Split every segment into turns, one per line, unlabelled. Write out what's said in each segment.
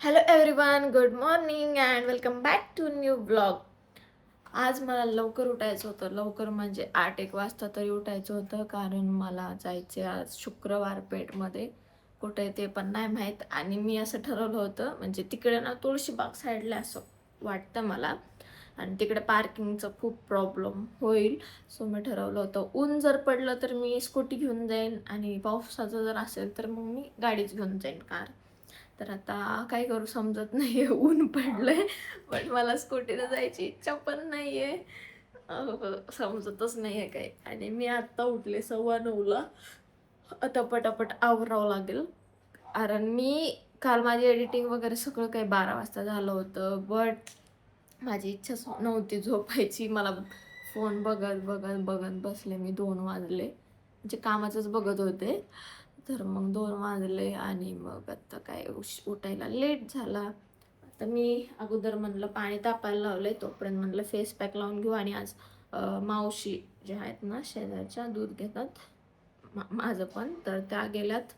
Hello everyone, good morning and welcome back to new blog. आज मला लवकर उठायचं होतं. लवकर म्हणजे 8-1 वाजता तरी उठायचं होतं, कारण मला जायचे आज शुक्रवार पेठमध्ये. कुठे ते पण नाही माहीत. आणि मी असं ठरवलं होतं, म्हणजे तिकडे ना तुळशीबाग साईडला असं वाटतं मला, आणि तिकडे पार्किंगचं खूप प्रॉब्लेम होईल. सो मी ठरवलं होतं, ऊन जर पडलं तर मी स्कूटी घेऊन जाईन, आणि पावसाचं जर असेल तर मग मी गाडीच घेऊन जाईन, कार. तर आता काय करू समजत नाहीये. ऊन पडलंय पण मला स्कूटीने जायची इच्छा पण नाहीये. समजतच नाहीये काय. आणि मी आत्ता उठले 9:15ला. आता पटापट आवरावं लागेल, कारण मी काल माझी एडिटिंग वगैरे सगळं काही 12 वाजता झालं होतं. बट माझी इच्छाच नव्हती झोपायची. मला फोन बघत बघत बघत बसले मी. 2 वाजले, म्हणजे कामाचंच बघत होते. तर मग 2 वाजले, आणि मग आता काय उठायला लेट झाला. आता मी अगोदर म्हणलं पाणी तापायला लावलंय, तोपर्यंत म्हणलं फेस पॅक लावून घेऊ. आणि आज मावशी ज्या आहेत ना शेजारच्या, दूध घेतात माझं पण, तर त्या गेल्यात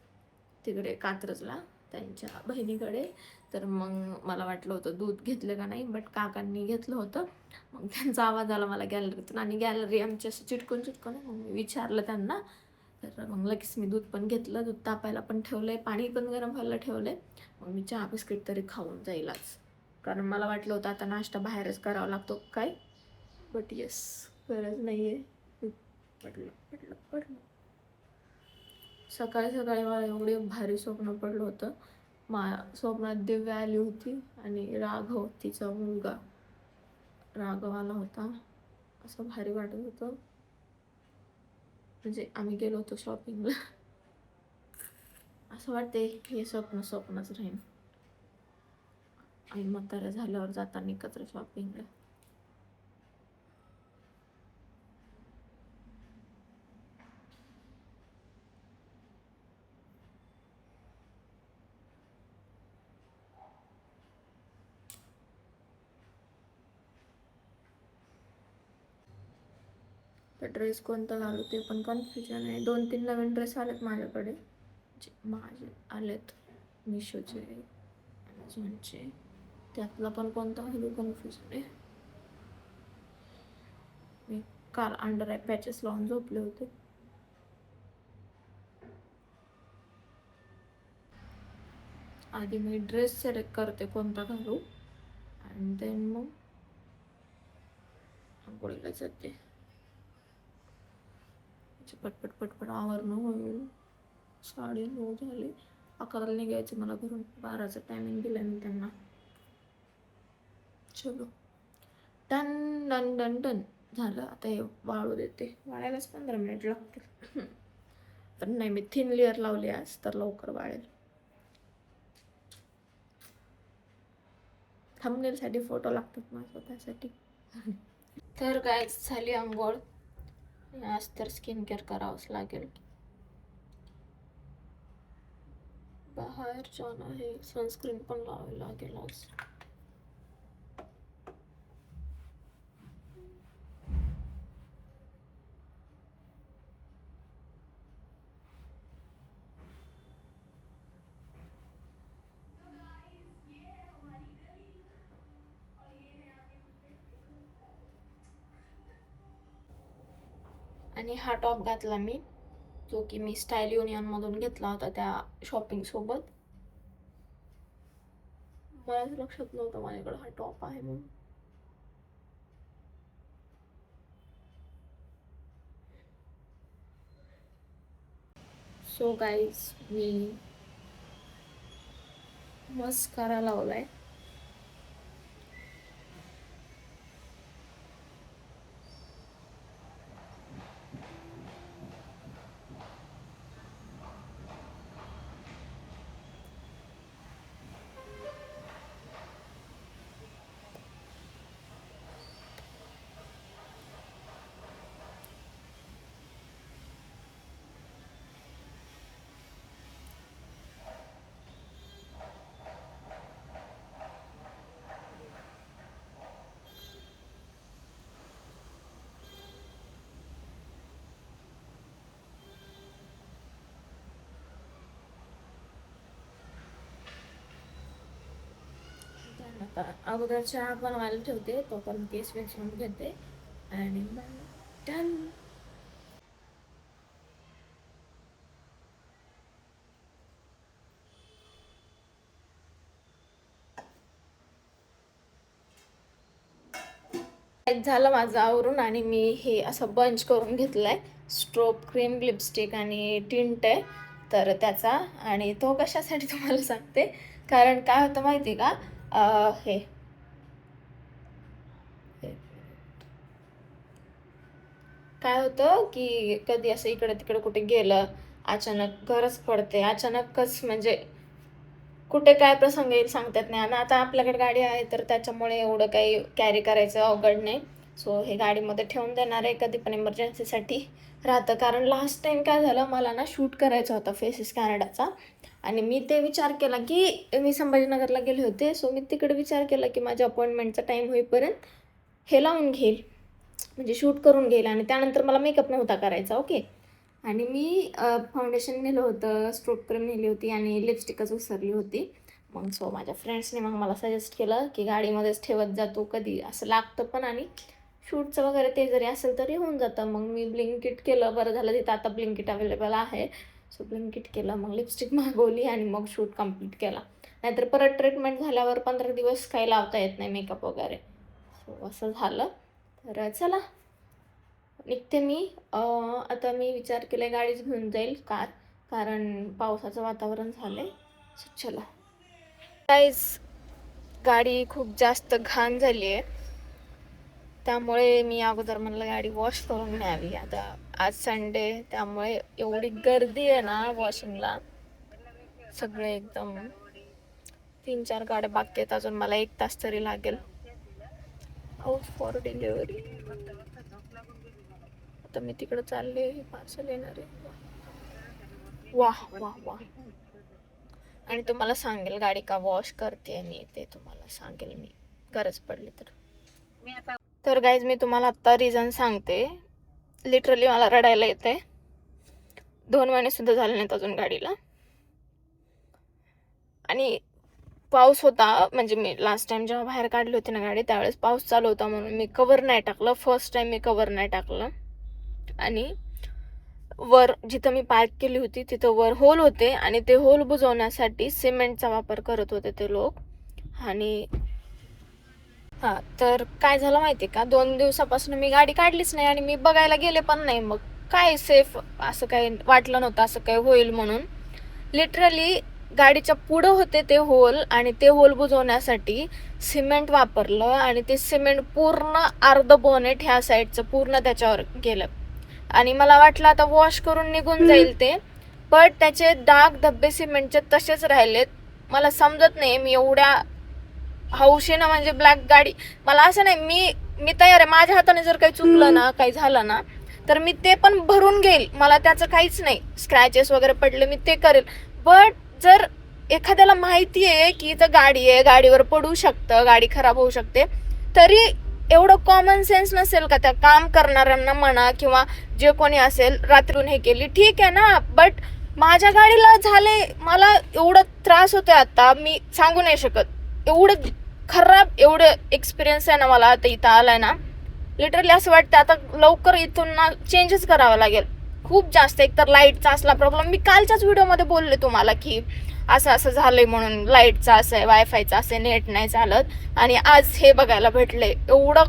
तिकडे कात्रजला त्यांच्या बहिणीकडे. तर मग मला वाटलं होतं दूध घेतलं का नाही, बट काकांनी घेतलं होतं. मग त्यांचा आवाज आला मला गॅलरीतून, आणि गॅलरी आमची असं चिटकून चिटकून आहे. मग मी विचारलं त्यांना. तर मग लगेच मी दूध पण घेतलं, दूध तापायला पण ठेवलंय, पाणी पण गरम व्हायला ठेवलंय. मग मी चहा बिस्किट तरी खाऊन जाईल आज, कारण मला वाटलं होतं आता नाश्ता बाहेरच करावा लागतो काय. बट येस, गरज नाही आहे. पडलं पडलं पडलं. सकाळी सकाळी मला एवढे भारी स्वप्न पडलं होतं. स्वप्नात दिव्या आली होती, आणि राघव तिचा मुलगा राघव आला होता. असं भारी वाटत होतं, म्हणजे आम्ही गेलो होतो शॉपिंगला. असं वाटते हे स्वप्न स्वप्नच राहीन, आणि म्हाताऱ्या झाल्यावर जाताना एकत्र शॉपिंगला. तर ड्रेस कोणता घालू ते पण कन्फ्युजन आहे. 2-3 नवीन ड्रेस आलेत माझ्याकडे, जे माझे आलेत मिशोचे, ॲमेझॉनचे. त्यातला पण कोणता घालू कन्फ्युजन आहे. मी काल अंडर आय पॅचेस लावून झोपले होते. आधी मी ड्रेस सिलेक्ट करते कोणता घालू, आणि देन मग आंघोळीला जाते. पटपट पटपट आवरणं होईल. 9:30 झाले. 11ला निघायचं मला घरून. 12चं टायमिंग दिलं मी त्यांना. चलो, डन डन डन डन झालं. आता हे वाळू देते. वाळायलाच 15 मिनिट लागतील. पण नाही, मी थिन लेअर लावली आज, तर लवकर वाळेल. थंबनेलसाठी फोटो लागतात मला स्वतःसाठी. तर काय झाली आंघोळ. आज तर स्किन केअर करावंच लागेल. बाहेर जाणं आहे, सनस्क्रीन पण लावावी लागेल आज. आणि हा टॉप घातला मी, जो की मी स्टाईल युनियनमधून घेतला होता त्या शॉपिंग सोबत. मलाच लक्षात नव्हतं माझ्याकडे हा टॉप आहे म्हणून. सो गाईज, मी मस्कारा लावलाय. आता अगोदर चहा बनवायला ठेवते, तो पण केस वेचून घेते आणि डन. झालं माझं आवरून आणि मी हे असं बंच करून घेतलंय. स्ट्रोब क्रीम लिपस्टिक आणि टिंट आहे तर त्याचा. आणि तो कशासाठी तुम्हाला सांगते, कारण काय होतं माहिती का, हे काय होतं की कधी असं इकडे तिकडे कुठे गेलं, अचानक गरज पडते, अचानकच म्हणजे कुठे काय प्रसंग येईल सांगतात नाही. आणि आता आपल्याकडे गाडी आहे तर त्याच्यामुळे एवढं काही कॅरी करायचं अवघड नाही. सो हे गाडीमध्ये ठेवून देणार आहे, कधी पण इमर्जन्सीसाठी राहतं. कारण लास्ट टाइम काय झालं, मला ना शूट करायचा होता फेसेस कॅनडाचा आणि मी ते विचार केला की मी संभाजीनगरला गेले होते. सो मी तिकडे विचार केला की माझ्या अपॉइंटमेंटचा टाईम होईपर्यंत हे लावून घेईल, म्हणजे शूट करून घेईल आणि त्यानंतर मला मेकअप नव्हता करायचा. ओके. आणि मी फाउंडेशन नेलं होतं, स्ट्रोक क्रीम नेली होती आणि लिपस्टिकच विसरली होती. मग सो माझ्या फ्रेंड्सने मग मला सजेस्ट केलं की गाडीमध्येच ठेवत जातो, कधी असं लागतं पण आणि शूटचं वगैरे ते जरी असेल तरी होऊन जातं. मग मी ब्लिंकिट केलं, बरं झालं तिथं आता ब्लिंकिट अवेलेबल आहे. सो ब्लिंकिट केलं, मग लिपस्टिक मागवली आणि मग शूट कंप्लीट केला. नाहीतर परत ट्रीटमेंट झाल्यावर 15 दिवस काही लावता येत नाही मेकअप वगैरे. सो असं झालं. तर चला निघते मी. आता मी विचार केला गाडीच घेऊन जाईल, कार, कारण पावसाचं वातावरण झालंय. चला गाईज, गाडी खूप जास्त घाण झाली आहे त्यामुळे मी अगोदर म्हणलं गाडी वॉश करून न्यावी. आता आज संडे त्यामुळे एवढी गर्दी आहे ना वॉशिंगला, सगळे एकदम 3-4 गाड्या बाकी आहेत, अजून मला 1 तास तरी लागेल. Out for delivery. आता मी तिकडं चालले, पार्सल येणार आहे. वाह वाह वाह. आणि तुम्हाला सांगेल गाडी का वॉश करते मी, ते तुम्हाला सांगेल मी गरज पडली तर. तर गाईज मी तुम्हाला आत्ता रिझन सांगते. लिटरली मला रडायला येते. 2 महिने सुद्धा झाले नाहीत अजून गाडीला. आणि पाऊस होता, म्हणजे मी लास्ट टाइम जेव्हा बाहेर काढली होती ना गाडी त्यावेळेस पाऊस चालू होता म्हणून मी कवर नाही टाकलं. फर्स्ट टाइम मी कवर नाही टाकलं. आणि वर जिथं मी पार्क केली होती तिथं वर होल होते आणि ते होल बुजवण्यासाठी सिमेंटचा वापर करत होते ते लोक. आणि हां, तर काय झालं माहिती का, 2 दिवसापासून मी गाडी काढलीच नाही आणि मी बघायला गेले पण नाही. मग काय सेफ असं काही वाटलं नव्हतं असं काही होईल म्हणून. लिटरली गाडीच्या पुढं होते ते होल आणि ते होल बुजवण्यासाठी सिमेंट वापरलं आणि ते सिमेंट पूर्ण अर्ध बोनेट ह्या साईडचं पूर्ण त्याच्यावर गेलं. आणि मला वाटलं आता वॉश करून निघून जाईल ते, बट त्याचे डाग धब्बे सिमेंटचे तसेच राहिलेत. मला समजत नाही, मी एवढ्या हौशीनं म्हणजे ब्लॅक गाडी, मला असं नाही, मी तयार आहे, माझ्या हाताने जर काही चुकलं ना, काही झालं ना तर मी ते पण भरून घेईल, मला त्याचं काहीच नाही. स्क्रॅचेस वगैरे पडले मी ते करेल. बट जर एखाद्याला माहिती आहे की इथं गाडी आहे, गाडीवर पडू शकतं, गाडी खराब होऊ शकते, तरी एवढं कॉमन सेन्स नसेल का त्या काम करणाऱ्यांना म्हणा किंवा जे कोणी असेल, रात्रीहून हे केली ठीक आहे ना. बट माझ्या गाडीला झाले, मला एवढं त्रास होतोय आता मी सांगू नाही शकत. एवढं खराब एवढं एक्सपिरियन्स आहे ना मला आता इथं आलाय ना, लिटरली असं वाटतं आता लवकर इथून ना चेंजच करावं लागेल. खूप जास्त, एकतर लाईटचा असला प्रॉब्लेम, मी कालच्याच व्हिडिओमध्ये बोलले तुम्हाला की असं असं झालंय म्हणून, लाईटचा असं आहे, वायफायचा असं आहे, नेट नाही चालत, आणि आज हे बघायला भेटले. एवढं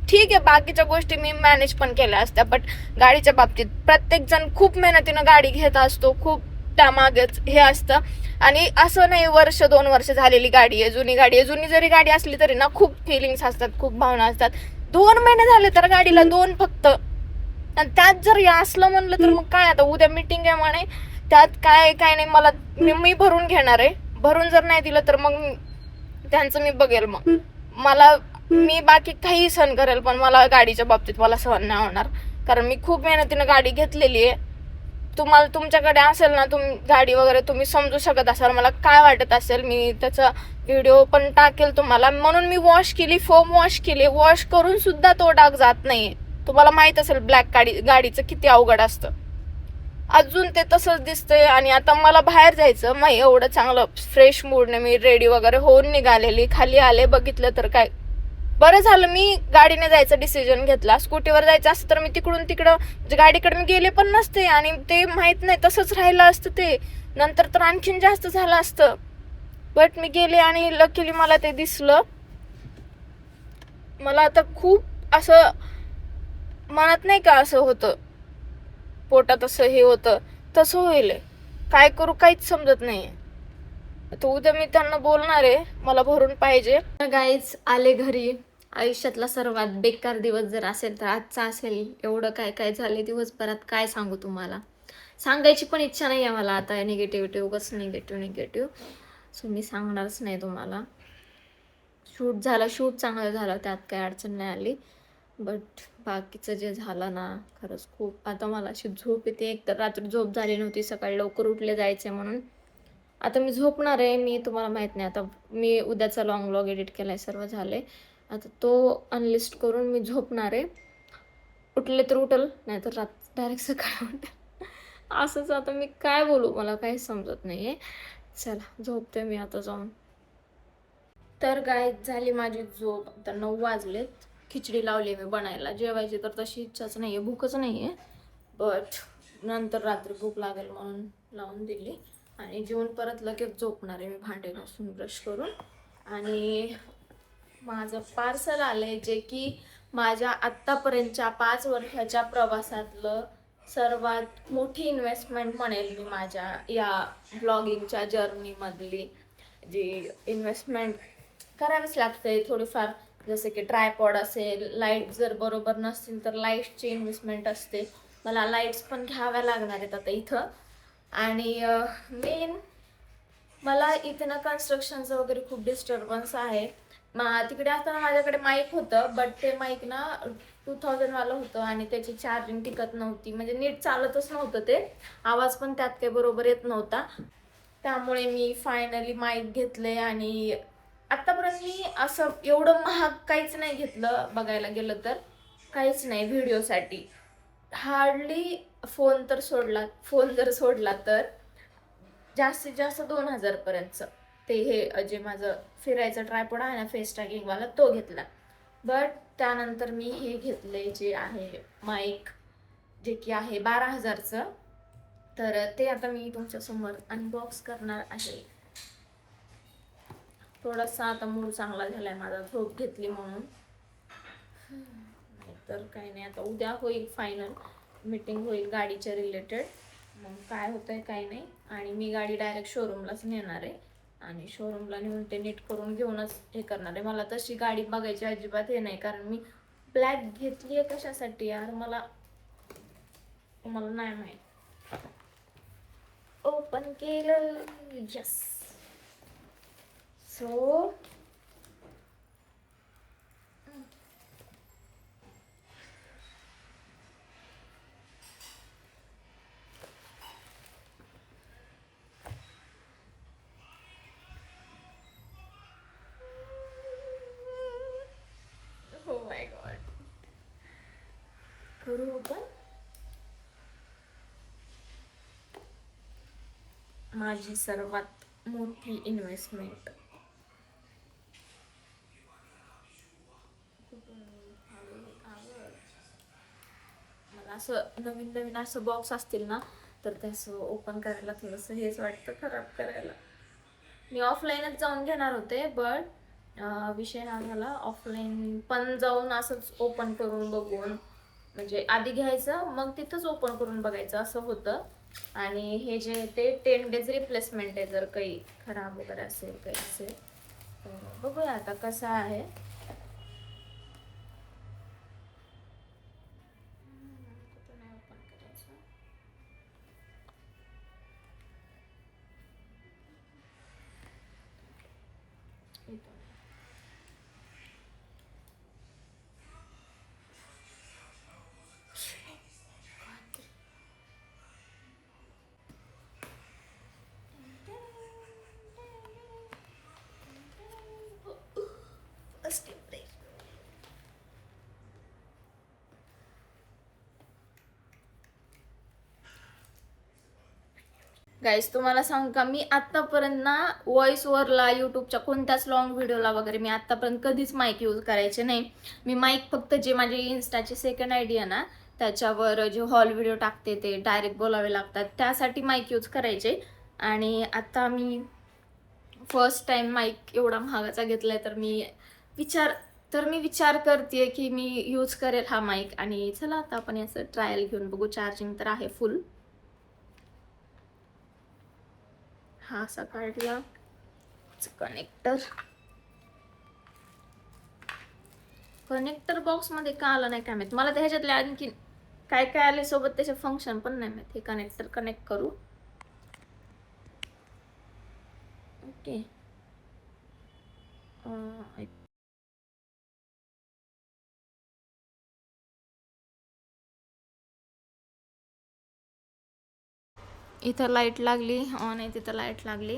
ठीक आहे, बाकीच्या गोष्टी मी मॅनेज पण केल्या असत्या, बट गाडीच्या बाबतीत प्रत्येक जण खूप मेहनतीनं गाडी घेत असतो, खूप त्यामागेच हे असतं. आणि असं नाही 1-2 वर्ष झालेली गाडी आहे, जुनी गाडी आहे, जुनी जरी गाडी असली तरी ना खूप फिलिंग्स असतात, खूप भावना असतात. 2 महिने झाले तर गाडीला, 2 फक्त, आणि त्यात जर असलं म्हणलं तर मग काय, आता उद्या मीटिंग आहे म्हणे, त्यात काय नाही, मला मी भरून घेणार आहे. भरून जर नाही दिलं तर मग त्यांचं मी बघेल. मग मी बाकी काही सहन करेल, पण मला गाडीच्या बाबतीत मला सहन नाही होणार, कारण मी खूप मेहनतीनं गाडी घेतलेली आहे. तुम्हाला तुमच्याकडे असेल ना गाडी वगैरे, तुम्ही समजू शकत असाल मला काय वाटत असेल. मी त्याचा व्हिडिओ पण टाकेल तुम्हाला. म्हणून मी वॉश केली, फोम वॉश केली, वॉश करून सुद्धा तो डाग जात नाही. तुम्हाला माहित असेल ब्लॅक गाडीचं किती अवघड असतं. अजून ते तसंच दिसतंय. आणि आता मला बाहेर जायचं, मग एवढं चांगलं फ्रेश मूडने मी रेडी वगैरे होऊन निघालेली, खाली आले, बघितलं तर काय, बरं झालं मी गाडीने जायचं डिसिजन घेतला. स्कूटीवर जायचं असतं तर मी तिकडून तिकडं गाडीकडे मी गेले पण नसते, आणि ते माहित नाही तसंच राहिलं असतं, ते नंतर तर आणखीन जास्त झालं असतं. बट मी गेले आणि लकीली मला ते दिसलं. मला आता खूप असं मनात नाही का असं होतं, पोटात असं हे होतं, तसं होईल. काय करू काहीच समजत नाही. तर उद्या मी त्यांना बोलणार आहे, मला भरून पाहिजे. गाईज आले घरी. आयुष्यातला सर्वात बेकार दिवस जर असेल तर आजचा असेल. एवढं काय काय झाले दिवसभरात, काय सांगू तुम्हाला. सांगायची पण इच्छा नाही आहे मला आता. निगेटिव्हिटी, उगाच निगेटिव्ह. सो मी सांगणारच नाही तुम्हाला. शूट चांगलं झालं, त्यात काही अडचण नाही आली. बट बाकीचं जे झालं ना, खरंच खूप. आता मला अशी झोप येते. एक तर रात्री झोप झाली नव्हती, सकाळी लवकर उठले जायचे म्हणून. आता मी झोपणार आहे. मी तुम्हाला माहीत नाही, आता मी उद्याचा लॉंग व्लॉग एडिट केला आहे, सर्व झाले. आता तो अनलिस्ट करून मी झोपणार आहे. उठले तर उठल, नाही तर डायरेक्ट सकाळी उठल. असंच. आता मी काय बोलू, मला काहीच समजत नाही आहे. चला झोपते मी आता जाऊन. तर गायब झाली माझी झोप. आता 9 वाजलेत. खिचडी लावली मी बनायला. जेवायची तर तशी इच्छाच नाही आहे, भूकच नाही आहे. बट नंतर रात्री भूक लागेल म्हणून लावून दिली. आणि जेवून परत लगेच झोपणार आहे मी, भांडे घासून ब्रश करून. आणि माझं पार्सल आलंय, जे की माझ्या आत्तापर्यंतच्या 5 वर्षाच्या प्रवासातलं सर्वात मोठी इन्व्हेस्टमेंट म्हणेल मी माझ्या या ब्लॉगिंगच्या जर्नीमधली. जी इन्व्हेस्टमेंट करावीच लागते थोडीफार, जसे की ट्रायपॉड असेल, लाईट जर बरोबर नसतील तर लाईट्सची इन्व्हेस्टमेंट असते. मला लाईट्स पण घ्याव्या लागणार आहेत आता इथं. आणि मेन मला इथे ना कन्स्ट्रक्शनचं वगैरे खूप डिस्टर्बन्स आहे. तिकडे असताना माझ्याकडे माईक होतं, बट ते माईक ना 2000 वालं होतं आणि त्याची चार्जिंग टिकत नव्हती, म्हणजे नीट चालतच नव्हतं ते. आवाज पण त्यात काही बरोबर येत नव्हता. त्यामुळे मी फायनली माईक घेतले. आणि आत्तापर्यंत मी असं एवढं महाग काहीच नाही घेतलं, बघायला गेलं तर काहीच नाही व्हिडिओसाठी. हार्डली फोन जर सोडला तर जास्तीत जास्त 2000 पर्यंतचं. ते हे जे माझं फिरायचं ट्रायपॉड आहे ना, फेस ट्रॅकिंगवाला, तो घेतला. बट त्यानंतर मी हे घेतले, जे आहे माईक, जे की आहे 12,000चं. तर ते आता मी तुमच्यासमोर अनबॉक्स करणार आहे. थोडासा आता मूड चांगला झालाय माझा, झोप घेतली म्हणून. तर काही नाही, आता उद्या होईल फायनल मीटिंग, होईल गाडीच्या रिलेटेड. मग काय होतंय काय नाही. आणि मी गाडी डायरेक्ट शोरूमलाच नेणार आहे. आणि शोरूमला नेऊन ते नीट करून घेऊनच हे करणार आहे. मला तशी गाडी बघायची अजिबात हे नाही, कारण मी ब्लॅक घेतली आहे कशासाठी यार, मला नाही माहीत. ओपन केलं, yes. So oh my god, करू ओपन. माझी सर्वात मोठी इन्व्हेस्टमेंट. मला असं नवीन असं बॉक्स असतील ना, तर ते असं ओपन करायला थोडंसं हेच वाटतं, खराब करायला. मी ऑफलाईनच जाऊन घेणार होते, बट विषय हा झाला, ऑफलाईन पण जाऊन असंच ओपन करून बघून, म्हणजे आधी घ्यायचं मग तिथंच ओपन करून बघायचं असं होतं. आणि हे जे ते 10 days रिप्लेसमेंट आहे, जर काही खराब वगैरे असेल काही असेल तर बघूया आता कसं आहे. गाईस तुम्हाला सांगू का, मी आत्तापर्यंत ना व्हॉइस ओव्हरला यूट्यूबच्या कोणत्याच लॉंग व्हिडिओला वगैरे मी आत्तापर्यंत कधीच माईक यूज करायचे नाही. मी माईक फक्त जे माझे इन्स्टाचे सेकंड आयडी आहे ना, त्याच्यावर जे हॉल व्हिडिओ टाकते ते डायरेक्ट बोलावे लागतात, त्यासाठी माईक यूज करायचे. आणि आता मी फर्स्ट टाइम माईक एवढा महागाचा घेतलाय, तर मी विचार करते की मी यूज करेल हा माईक. आणि चला आता आपण याचं ट्रायल घेऊन बघू. चार्जिंग तर आहे फुल. हा असा काढला कनेक्टर बॉक्समध्ये का आला नाही काय माहित मला. तर ह्याच्यातले आणखी काय काय आले सोबत त्याचे फंक्शन पण नाही माहित. हे कनेक्टर कनेक्ट करू. ओके. इथं लाईट लागली ऑन आहे, तिथं लाईट लागली.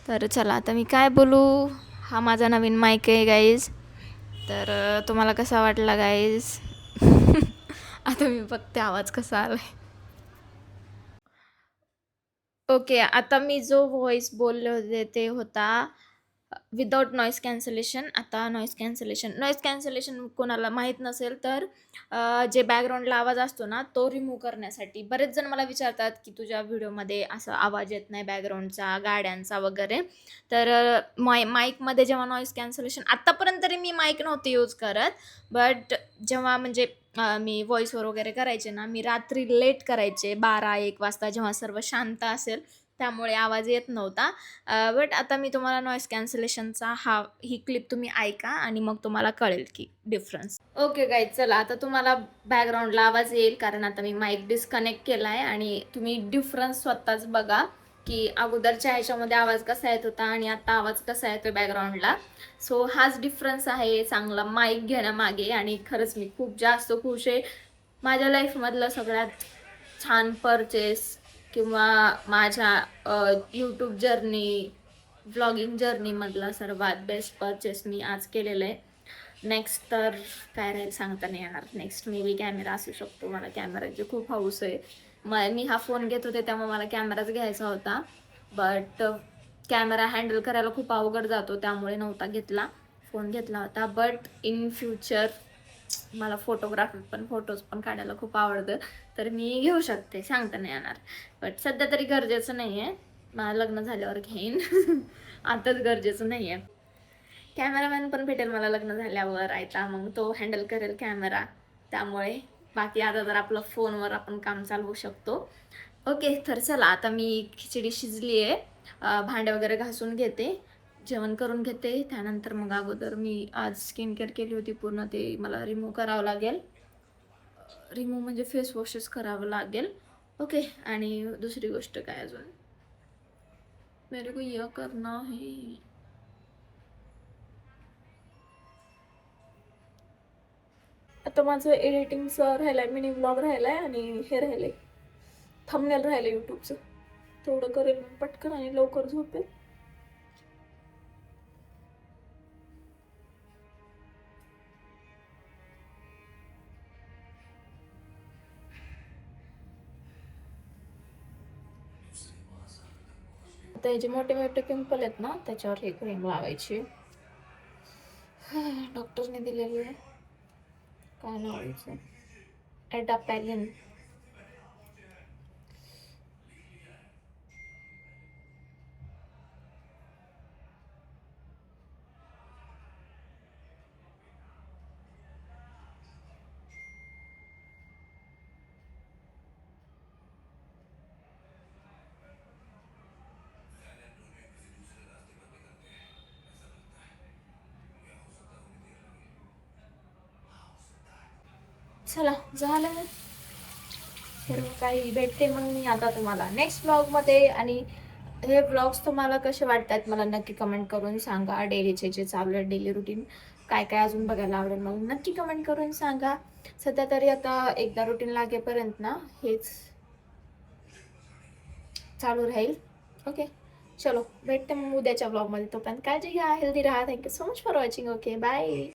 तर चला आता मी काय बोलू. हा माझा नवीन माईक आहे गाईज. तर तुम्हाला कसा वाटला गाईज? आता मी बघते आवाज कसा आलाय. ओके, आता मी जो व्हॉइस बोलले होते ते होता विदाउट नॉईस कॅन्सलेशन. आता नॉईस कॅन्सलेशन कोणाला माहीत नसेल तर जे बॅकग्राऊंडला आवाज असतो ना तो रिमूव्ह करण्यासाठी. बरेच जण मला विचारतात की तुझ्या व्हिडिओमध्ये असा आवाज येत नाही बॅकग्राऊंडचा, गाड्यांचा वगैरे. तर माईकमध्ये जेव्हा नॉईस कॅन्सलेशन, आत्तापर्यंत तरी मी माईक नव्हते यूज करत, बट जेव्हा म्हणजे मी व्हॉइसवर वगैरे करायचे ना, मी रात्री लेट करायचे 12-1 वाजता जेव्हा सर्व शांत असेल, त्यामुळे आवाज येत नव्हता. बट आता मी तुम्हाला नॉईस कॅन्सलेशनचा ही क्लिप तुम्ही ऐका आणि मग तुम्हाला कळेल की डिफरन्स. ओके गाईज, चला आता तुम्हाला बॅकग्राऊंडला आवाज येईल कारण आता मी माईक डिस्कनेक्ट केला आहे. आणि तुम्ही डिफरन्स स्वतःच बघा की अगोदरच्या ह्याच्यामध्ये आवाज कसा येत होता आणि आता आवाज कसा येतो बॅकग्राऊंडला. सो हाच डिफरन्स आहे चांगला माईक घेण्यामागे. आणि खरंच मी खूप जास्त खुश आहे. माझ्या लाईफमधलं सगळ्यात छान परचेस किंवा माझ्या यूट्यूब जर्नी, व्लॉगिंग जर्नीमधला सर्वात बेस्ट परचेस मी आज केलेलं आहे. नेक्स्ट तर काय राहील सांगता नाही येणार. नेक्स्ट मे बी कॅमेरा असू शकतो. मला कॅमेराची खूप हौस आहे. मी हा फोन घेत होते तेव्हा मला कॅमेराच घ्यायचा होता, बट कॅमेरा हँडल करायला खूप अवघड जातो त्यामुळे नव्हता घेतला. फोन घेतला होता. बट इन फ्युचर मला फोटोज पण काढायला खूप आवडतं, तर मी घेऊ शकते, सांगता नाही येणार. बट सध्या तरी गरजेचं नाही आहे. मला लग्न झाल्यावर घेईन. आताच गरजेचं नाही आहे. कॅमेरामॅन पण भेटेल मला लग्न झाल्यावर आयता, मग तो हँडल करेल कॅमेरा. त्यामुळे बाकी आता तर आपलं फोनवर आपण काम चालवू शकतो. ओके, तर चला आता मी खिचडी शिजली आहे. भांडे वगैरे घासून घेते, जेवण करून घेते. त्यानंतर मग अगोदर मी आज स्किन केअर केली होती पूर्ण, ते मला रिमूव्ह करावं लागेल. रिमूव्ह म्हणजे फेस वॉशच करावं लागेल. ओके, आणि दुसरी गोष्ट काय अजून मेरे को यह करना है. आता माझं एडिटिंगचं राहिलं आहे, मिनी ब्लॉग राहिला आहे आणि हे राहिलं आहे थंबनेल राहिलं यूट्यूबचं. तेवढं करेल मी पटकन आणि लवकर झोपेल. आता हे जे मोठे मोठे पिंपल आहेत ना त्याच्यावर हे क्रीम लावायची. डॉक्टरने दिलेली आहे. काय लावायचं? एडापॅलिन. चला झालं मग. तर काही भेटते मग मी आता तुम्हाला नेक्स्ट ब्लॉगमध्ये. आणि हे ब्लॉग्स तुम्हाला कसे वाटतात मला नक्की कमेंट करून सांगा. डेलीचे जे चालू आहे डेली रुटीन काय काय अजून बघायला आवडेल मला नक्की कमेंट करून सांगा. सध्या तरी आता एकदा रुटीन लागेपर्यंत ना हेच चालू राहील. ओके, चलो भेटते मग उद्याच्या ब्लॉगमध्ये. तोपर्यंत काळजी घ्या, हेल्दी राहा. Thank you so much for watching. Okay, bye.